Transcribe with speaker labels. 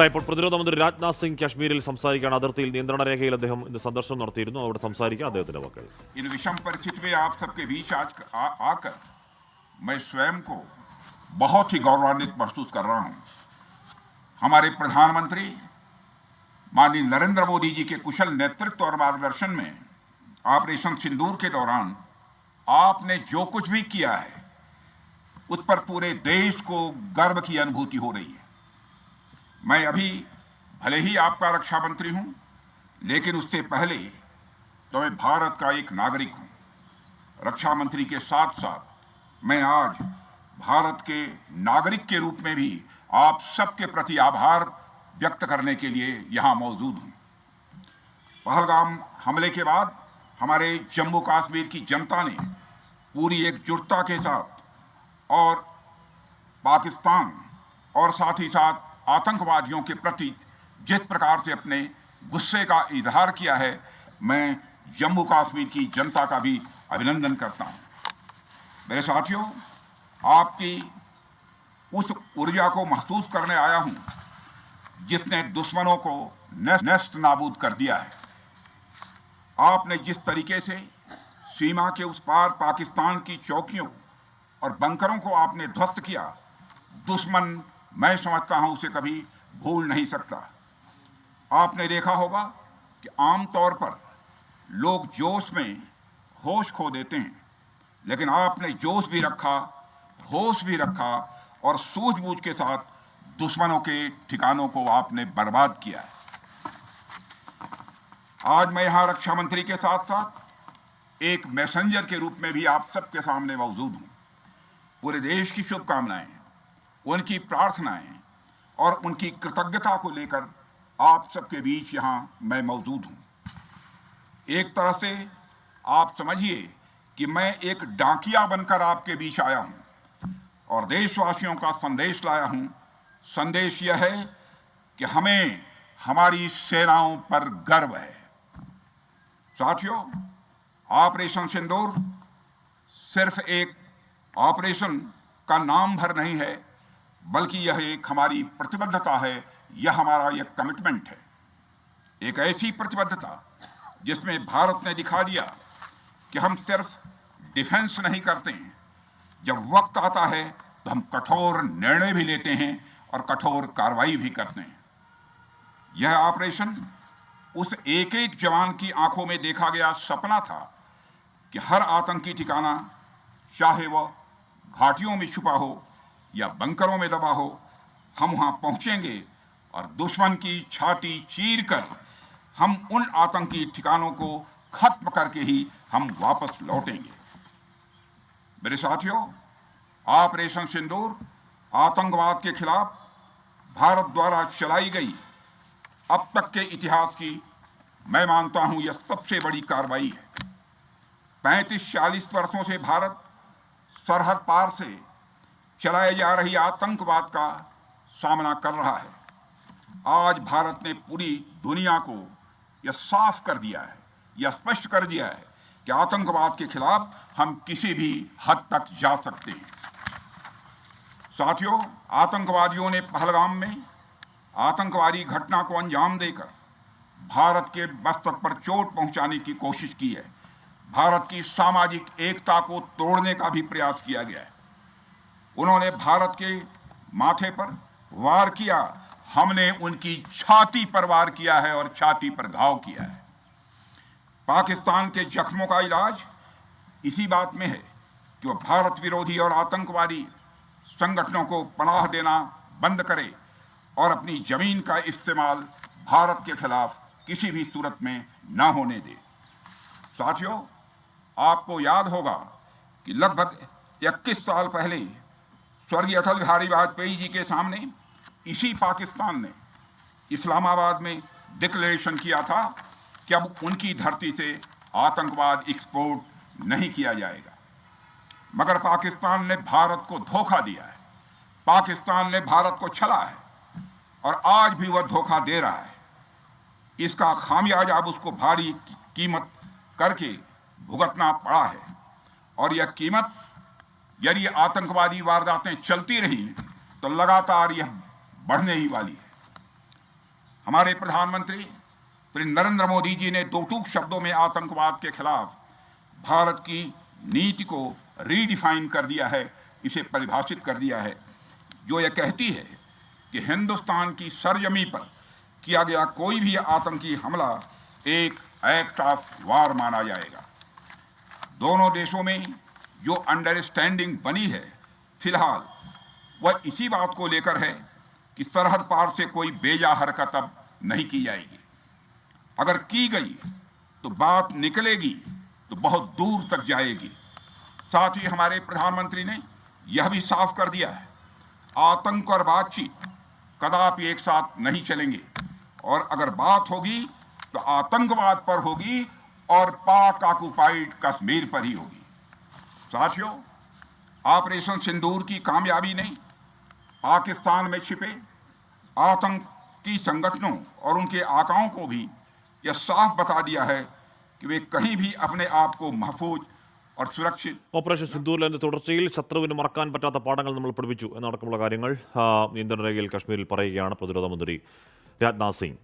Speaker 1: ഇപ്പോൾ പ്രതിരോധ മന്ത്രി രാജ്നാഥ് സിംഗ് കാശ്മീരിൽ സംസാരിക്കുകയാണ്. അതിർത്തിയിൽ നിയന്ത്രണ രേഖയിൽ അദ്ദേഹം ഇന്ന് സന്ദർശനം നടത്തിയിരുന്നു. അവിടെ സംസാരിക്കുക അദ്ദേഹത്തിന്റെ വാക്കുകൾ.
Speaker 2: इन विषम परिस्थिति में आप सबके बीच आज आकर मैं स्वयं को बहुत ही गौरवान्वित महसूस कर रहा हूं। हमारे प्रधानमंत्री माननीय नरेंद्र मोदी जी के कुशल नेतृत्व और मार्गदर्शन में ऑपरेशन सिंदूर के दौरान आपने जो कुछ भी किया है उस पर पूरे देश को गर्व की अनुभूति हो रही है। मैं अभी भले ही आपका रक्षा मंत्री हूं, लेकिन उससे पहले तो मैं भारत का एक नागरिक हूं। रक्षा मंत्री के साथ साथ मैं आज भारत के नागरिक के रूप में भी आप सबके प्रति आभार व्यक्त करने के लिए यहां मौजूद हूं। पहलगाम हमले के बाद हमारे जम्मू कश्मीर की जनता ने पूरी एकजुटता के साथ और पाकिस्तान और साथ ही साथ आतंकवादियों के प्रति जिस प्रकार से अपने गुस्से का इजहार किया है, मैं जम्मू कश्मीर की जनता का भी अभिनंदन करता हूं। मेरे साथियों, आपकी उस ऊर्जा को महसूस करने आया हूं जिसने दुश्मनों को नष्ट नाबूद कर दिया है। आपने जिस तरीके से सीमा के उस पार पाकिस्तान की चौकियों और बंकरों को आपने ध्वस्त किया, दुश्मन मैं समझता हूं उसे कभी भूल नहीं सकता। आपने देखा होगा कि आमतौर पर लोग जोश में होश खो देते हैं, लेकिन आपने जोश भी रखा, होश भी रखा और सूझबूझ के साथ दुश्मनों के ठिकानों को आपने बर्बाद किया है। आज मैं यहां रक्षा मंत्री के साथ साथ एक मैसेंजर के रूप में भी आप सबके सामने मौजूद हूं। पूरे देश की शुभकामनाएं, उनकी प्रार्थनाएं और उनकी कृतज्ञता को लेकर आप सबके बीच यहां मैं मौजूद हूं। एक तरह से आप समझिए कि मैं एक डाकिया बनकर आपके बीच आया हूं और देशवासियों का संदेश लाया हूं। संदेश यह है कि हमें हमारी सेनाओं पर गर्व है। साथियों, ऑपरेशन सिंदूर सिर्फ एक ऑपरेशन का नाम भर नहीं है, बल्कि यह एक हमारी प्रतिबद्धता है, यह हमारा एक कमिटमेंट है। एक ऐसी प्रतिबद्धता जिसमें भारत ने दिखा दिया कि हम सिर्फ डिफेंस नहीं करते हैं, जब वक्त आता है तो हम कठोर निर्णय भी लेते हैं और कठोर कार्रवाई भी करते हैं। यह ऑपरेशन उस एक एक जवान की आंखों में देखा गया सपना था कि हर आतंकी ठिकाना, चाहे वह घाटियों में छुपा हो या बंकरों में दबा हो, हम वहां पहुंचेंगे और दुश्मन की छाती चीर कर हम उन आतंकी ठिकानों को खत्म करके ही हम वापस लौटेंगे। मेरे साथियों, ऑपरेशन सिंदूर आतंकवाद के खिलाफ भारत द्वारा चलाई गई अब तक के इतिहास की मैं मानता हूं यह सबसे बड़ी कार्रवाई है। 35-40 वर्षों से भारत सरहद पार से चलाई जा रही आतंकवाद का सामना कर रहा है। आज भारत ने पूरी दुनिया को यह साफ कर दिया है, यह स्पष्ट कर दिया है कि आतंकवाद के खिलाफ हम किसी भी हद तक जा सकते हैं। साथियों, आतंकवादियों ने पहलगाम में आतंकवादी घटना को अंजाम देकर भारत के मस्तक पर चोट पहुंचाने की कोशिश की है। भारत की सामाजिक एकता को तोड़ने का भी प्रयास किया गया है। उन्होंने भारत के माथे पर वार किया, हमने उनकी छाती पर वार किया है और छाती पर घाव किया है। पाकिस्तान के जख्मों का इलाज इसी बात में है कि वह भारत विरोधी और आतंकवादी संगठनों को पनाह देना बंद करे और अपनी जमीन का इस्तेमाल भारत के खिलाफ किसी भी सूरत में न होने दे। साथियों, आपको याद होगा कि लगभग 21 साल पहले स्वर्गीय अटल बिहारी वाजपेयी जी के सामने इसी पाकिस्तान ने इस्लामाबाद में डिक्लेरेशन किया था कि अब उनकी धरती से आतंकवाद एक्सपोर्ट नहीं किया जाएगा। मगर पाकिस्तान ने भारत को धोखा दिया है, पाकिस्तान ने भारत को छला है और आज भी वह धोखा दे रहा है। इसका खामियाजा अब उसको भारी कीमत करके भुगतना पड़ा है और यह कीमत यदि आतंकवादी वारदातें चलती रही तो लगातार यह बढ़ने ही वाली है। हमारे प्रधानमंत्री श्री नरेंद्र मोदी जी ने दो टूक शब्दों में आतंकवाद के खिलाफ भारत की नीति को रीडिफाइन कर दिया है, इसे परिभाषित कर दिया है, जो यह कहती है कि हिंदुस्तान की सरजमी पर किया गया कोई भी आतंकी हमला एक एक्ट ऑफ वार माना जाएगा। दोनों देशों में जो अंडरस्टैंडिंग बनी है फिलहाल वह इसी बात को लेकर है कि सरहद पार से कोई बेजा हरकत अब नहीं की जाएगी। अगर की गई तो बात निकलेगी तो बहुत दूर तक जाएगी। साथ ही हमारे प्रधानमंत्री ने यह भी साफ कर दिया है, आतंक और बातचीत कदापि एक साथ नहीं चलेंगे, और अगर बात होगी तो आतंकवाद पर होगी और पाक ऑक्युपाइड कश्मीर पर ही होगी। साथियों, ऑपरेशन सिंदूर की कामयाबी ने पाकिस्तान में छिपे आतंकी संगठनों और उनके आकाओं को भी यह साफ बता दिया है कि वे कहीं भी अपने आप को महफूज और सुरक्षित
Speaker 1: ഓപ്പറേഷൻ സിന്ദൂരിന്റെ തുടർച്ചയിൽ ശത്രുവിന് മറക്കാൻ പറ്റാത്ത പാഠങ്ങൾ നമ്മൾ പഠിപ്പിച്ചു എന്നടക്കമുള്ള കാര്യങ്ങൾ നിയന്ത്രണ രേഖയിൽ കശ്മീരിൽ പറയുകയാണ് പ്രതിരോധ മന്ത്രി രാജ്നാഥ് സിംഗ്.